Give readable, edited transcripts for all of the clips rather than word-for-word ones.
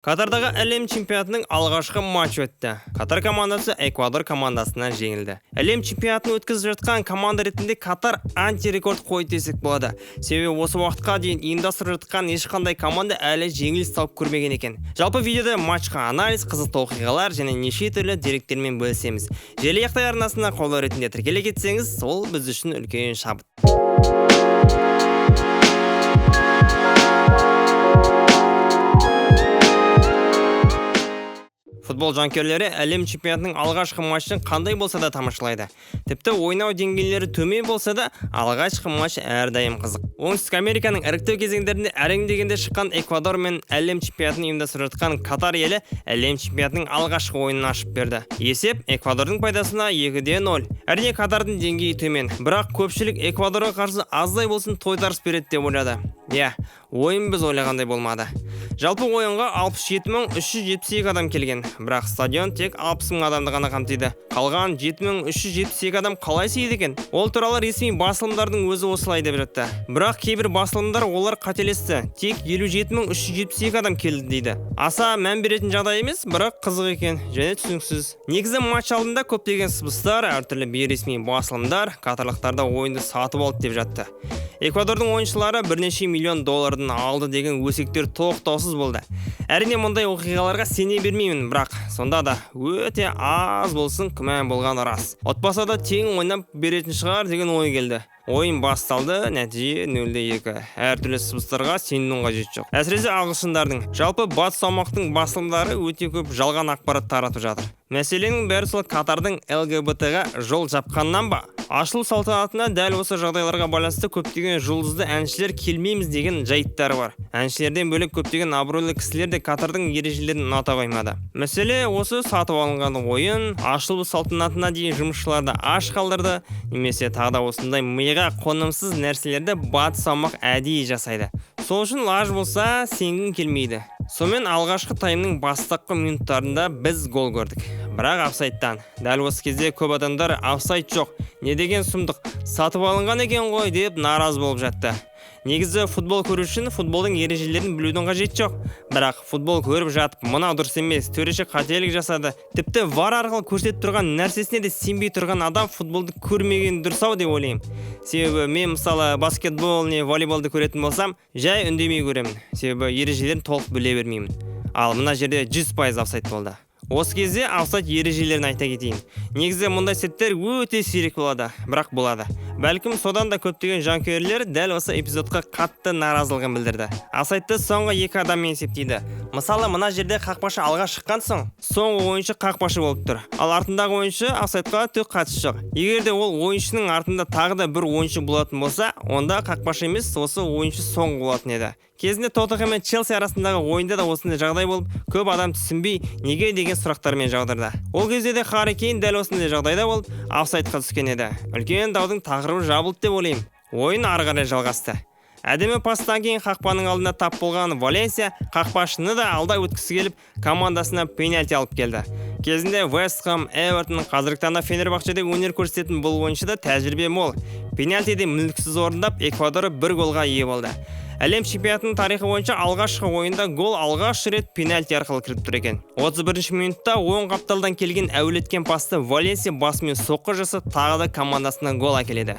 Катардағы әлем чемпионатының алғашқы матчы өтті. Катар командасы Эквадор командасынан жеңілді. Әлем чемпионатын өткізіп жатқан команда ретінде Катар антирекорд қойды десек болады. Себебі осы уақытқа дейін ұйымдастырып жатқан ешқандай команда әлі жеңіліс тауып көрмеген екен. Жалпы видеода матчқа анализ, қызықты оқиғалар және неше түрлі деректермен бөлісеміз. Желі Ақтай арнасына қолдау ретінде тіркеле кетсеңіз, сол біз үшін үлкен шабыт. Футбол жанкүйерлері әлем чемпионатының алғашқы матчын қандай болса да тамашалайды. Тіпті ойнау деңгейлері төмен болса да, алғашқы матч әрдайым қызық. Оңтүстік Американың іріктеу кезеңдерінде әрең дегенде шыққан Эквадор мен әлем чемпионатын ұйымдастырып жатқан Катар елі әлем чемпионатының алғашқы ойынын ашып берді. Есеп Эквадордың пайдасына 2-0. Әрине Катардың деңгейі төмен, бірақ көпшілік Эквадорға қарсы аздай болсын тойтарыс береді деп ойлады. Ойын біз ойлағандай болмады. Жалпы ойынға 67.372 адам келген, бірақ стадион тек 60.000 адамды ғана қамтиды. Қалған 7.372 адам қалай сейді екен? Ол туралы ресми басылымдардың өзі осылай деп жатты. Бірақ кейбір басылымдар олар қателесті. Тек 57.372 адам келді дейді. Аса мән беретін жағдай емес, бірақ қызық екен және түсініксіз. Негізі матч алдында көптеген сыбыстар, әртүрлі бейресми басылымдар катарлықтарда ойынды сатып алды деп жатты. Эквадордың ойыншылары бірнеше миллион доллардың алды деген өсектер тоқтаусыз болды. Әрине мұндай оқиғаларға сене бермеймін, бірақ сонда да өте аз болсын күмән болған рас. Отбасы да тең ойнап беретін шығар деген ой келді. Ойын басталды, нәтиже 0-2. Әртүрлі сыбыстарға сенудің қажеті жоқ. Әсіресе ағылшындардың. Жалпы батыс аумақтың басылымдары өте көп жалған ақпарат таратып жатыр. Мәселенің бәрі сол Катардың ЛГБТ-ға жол жапқаннан ба? Ашылу салтанатына дәл осы жағдайларға байланысты көптеген жұлдызды әншілер келмейміз деген жайттары бар. Әншілерден бөлек көптеген абыройлы кісілер де Катардың ережелерін ұната қоймады. Мәселе осы сатып алынған ойын, ашылу салтанатына дейін жұмысшыларды аш қалдырды, немесе тағы да осындай миға қонымсыз нәрселерді батыс аумақ әдейі жасайды. Сол үшін лаж болса сенгің келмейді. Сонымен алғашқы таймның бастапқы минуттарында біз гол көрдік. Бірақ офсайдтан. Дәл осы кезде көп адамдар офсайд жоқ, не деген сұмдық, сатып алынған екен ғой деп наразы болып жатты. Негізі футбол көру үшін футболдың ережелерін білудің қажеті жоқ. Бірақ футбол көріп жатып, мына дұрыс емес, төреші қателік жасады. Тіпті VAR арқылы көрсетіп тұрған нәрсесіне де сенбей тұрған адам футболды көрмеген дұрыс-ау деп ойлаймын. Себебі мен мысалы баскетбол не волейболды көретін болсам, жай үндемей көремін. Себебі ережелерін толық біле бермеймін. Ал мына жерде 100% офсайд болды. Осы кезде офсайд ережелерін айта кетейін. Негізі мұндай сәттер өте сирек болады, бірақ болады. Бәлкім содан да көптеген жанкүйерлер дәл осы эпизодқа қатты наразылығын білдірді. Офсайдты соңғы 2 адаммен есептейді. Мысалы, мына жерде қақпашы алға шыққан соң, соңғы ойыншы қақпашы болып тұр. Ал артындағы ойыншы офсайдқа түк қатысы жоқ. Егер де ол ойыншының артында тағы да бір ойыншы болатын болса, онда қақпашы емес, осы ойыншы соңғы болатын еді. Кезінде Тоттенхэм мен Челси арасындағы ойында да осындай жағдай болып, көп адам түсінбей, неге деген сұрақтармен жаудырды. Ол кезде де Харри Кейн дәл осындай жағдайда болып, офсайдқа түскен еді. Үлкен даудың тақырыбы жабылды деп ойлаймын. Ойын ары қарай жалғасты. Әдемі пастан кейін қақпаның алдында тап болған Валенсия қақпашыны да алда өткісі келіп, командасына пенальти алып келді. Кезінде Вест Хэм, Эвертон, қазіргі таңда Фенербахчеде өнер көрсететін бұл ойыншы да тәжірибе мол. Пенальтиді мүлтіксіз орындап, Эквадор 1 голға ие болды. Әлем чемпионатының тарихы бойынша алғашқы ойында гол алғаш рет пенальти арқылы кіріп тұр екен. 31 минутта оң қапталдан келген әуелеткен пасты Валенсия басымен соққы жасап тағы да командасына гол әкеледі.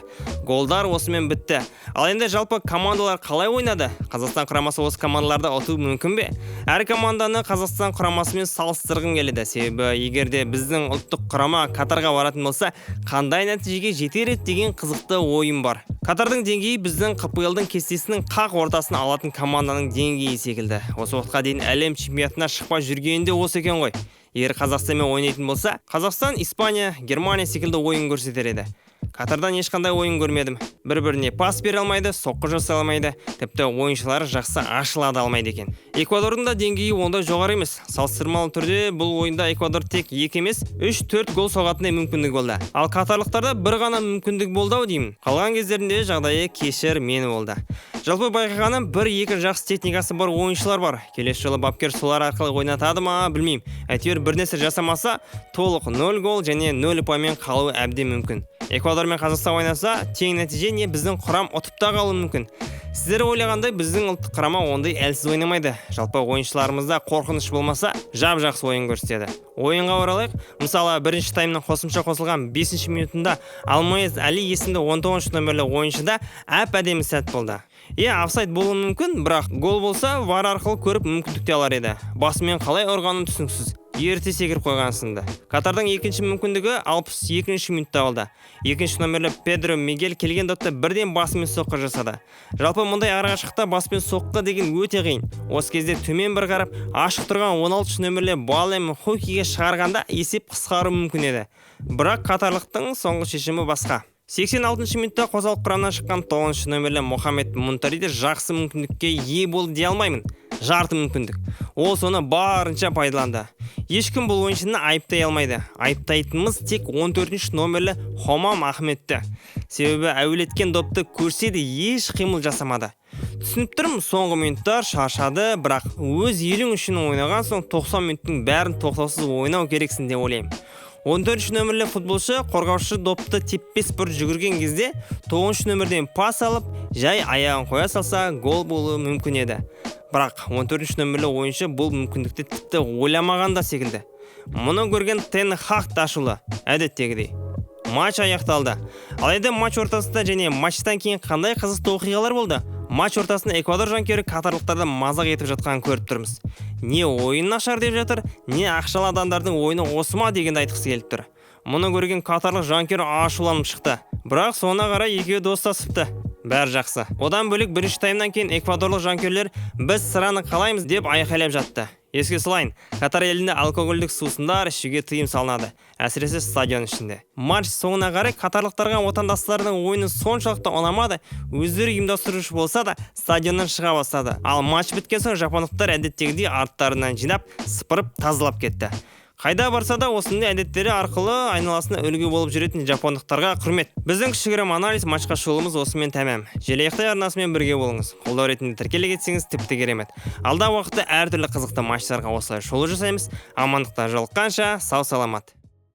Голдар осымен бітті. Ал енді жалпы командалар қалай ойнады? Қазақстан құрамасы осы командаларды ұту мүмкін бе? Әр команданы Қазақстан құрамасымен салыстырғым келеді. Себебі егерде біздің ұлттық құрама Катарға баратын болса, қандай нәтижеге жетер еді деген қызықты ойын бар. Катардың деңгейі біздің КПЛ-дың кестесінің қақ ортасын алатын команданың деңгейі секілді. Осы уақытқа дейін әлем чемпионатына шықпай жүргенде осы екен ғой. Егер Қазақстанмен ойнайтын болса, Қазақстан, Испания, Германия секілді ойын көрсетер еді. Катардан ешқандай ойын көрмедім. Бір-біріне пас бере алмайды, соққы жасай алмайды, тіпті ойыншылары жақсы ашыла да алмайды екен. Эквадордың да деңгейі онда жоғары емес. Салыстырмалы түрде бұл ойында Эквадор тек 2 емес, 3-4 гол соғатындай мүмкіндік болды. Ал катарлықтарда бір ғана мүмкіндік болды-ау деймін. Қалған кездерінде жағдайы кешір мені болды. Жалпы байқағаным 1-2 жақсы техникасы бар ойыншылар бар. Келесі жылы бапкер солар арқылы ойнатады ма, білмеймін. Әйтеуір бір нәрсе жасамаса, толық 0 гол және 0 ұпаймен қалуы әбден мүмкін. Эквадор мен Қазақстан ойнаса, тең нәтиже не біздің құрам ұтып та қалуы мүмкін. Сіздер ойлағандай біздің ұлттық құрама ондай әлсіз ойнамайды. Жалпы ойыншыларымызда қорқыныш болмаса, жап-жақсы ойын көрсетеді. Ойынға оралайық. Мысалы, бірінші таймның қосымша қосылған 5-ші минутында Алмаез Әли есімді 19 нөмірлі ойыншыда әп-әдемі сәт болды. Офсайд болуы мүмкін, бірақ гол болса, VAR арқылы көріп мүмкіндікте алар еді. Басымен қалай ұрғанын түсініксіз. Ерте секіріп қойған сынды. Катардың екінші мүмкіндігі 62-ші минутта болды. Екінші нөмірлі Педро Мигель келген допты бірден басымен соққы жасады. Жалпы мұндай арақашықта баспен соққы деген өте қиын. Осы кезде төмен бір қарап, ашық тұрған 16-ші нөмірлі Балем Хокиге шығарғанда есеп қысқару мүмкін еді. Бірақ катарлықтың соңғы шешімі басқа. 86-ші минутта қосалқы құрамынан шыққан 9-ші нөмірлі Мохамед Мунтариде жақсы мүмкіндікке ие болды дей алмаймын. Жарты мүмкіндік. Ол соны барынша пайдаланды. Ешкім бұл ойыншыны айыптай алмайды. Айыптайтынымыз тек 14-ші нөмірлі Хомам Ахметті. Себебі әуелеткен допты көрсе де еш қимыл жасамады. Түсініп тұрмын, соңғы минуттар шаршады, бірақ өз елің үшін ойнаған соң 90 минуттың бәрін тоқтаусыз ойнау керексің деп ойлаймын. 14-ші нөмірлі футболшы қорғаушы допты теппес бір жүгірген кезде 9-ші нөмірден пас алып, жай аяғын қоя салса гол болуы мүмкін еді. Бірақ 14-ші нөмірлі ойыншы бұл мүмкіндікті тіпті ойламаған да секілді. Мұны көрген Тен Хаг ашулы, әдеттегідей. Матч аяқталды. Алайда матч ортасында және матчтан кейін қандай қызықты оқиғалар болды? Матч ортасында Эквадор жанкүйері катарлықтарды мазақ етіп жатқанын көріп тұрмыз. Не ойын нашар деп жатыр, не ақшалы адамдардың ойыны осы ма дегенді айтқысы келіп тұр. Мұны көрген катарлық жанкүйер ашуланып шықты. Бірақ соңына қарай екеуі достасыпты. Бәрі жақсы. Одан бөлек бірінші таймнан кейін эквадорлық жанкүйерлер біз сыраны қалаймыз деп айқайлап жатты. Еске салайын, Катар елінде алкогольдік сусындар ішуге тыйым салынады, әсіресе стадион ішінде. Матч соңына қарай катарлықтарға отандастарының ойыны соншалықты ұнамады, өздері ұйымдастырушы болса да стадионнан шыға бастады. Ал матч біткен соң жапондықтар әдеттегідей арттарынан жинап, сыпырып тазалап кетті. Қайда барса да осындай әдеттері арқылы айналасына үлгі болып жүретін жапондықтарға құрмет. Біздің кішігірім анализ матчқа шығуымыз осымен тәмам. Желаяқтай арнасымен бірге болыңыз. Қолдау ретінде тіркеле кетсеңіз тіпті керемет. Алда уақытта әртүрлі қызықты матчтарға осылай шолу жасаймыз. Амандықта жолыққанша сау саламат.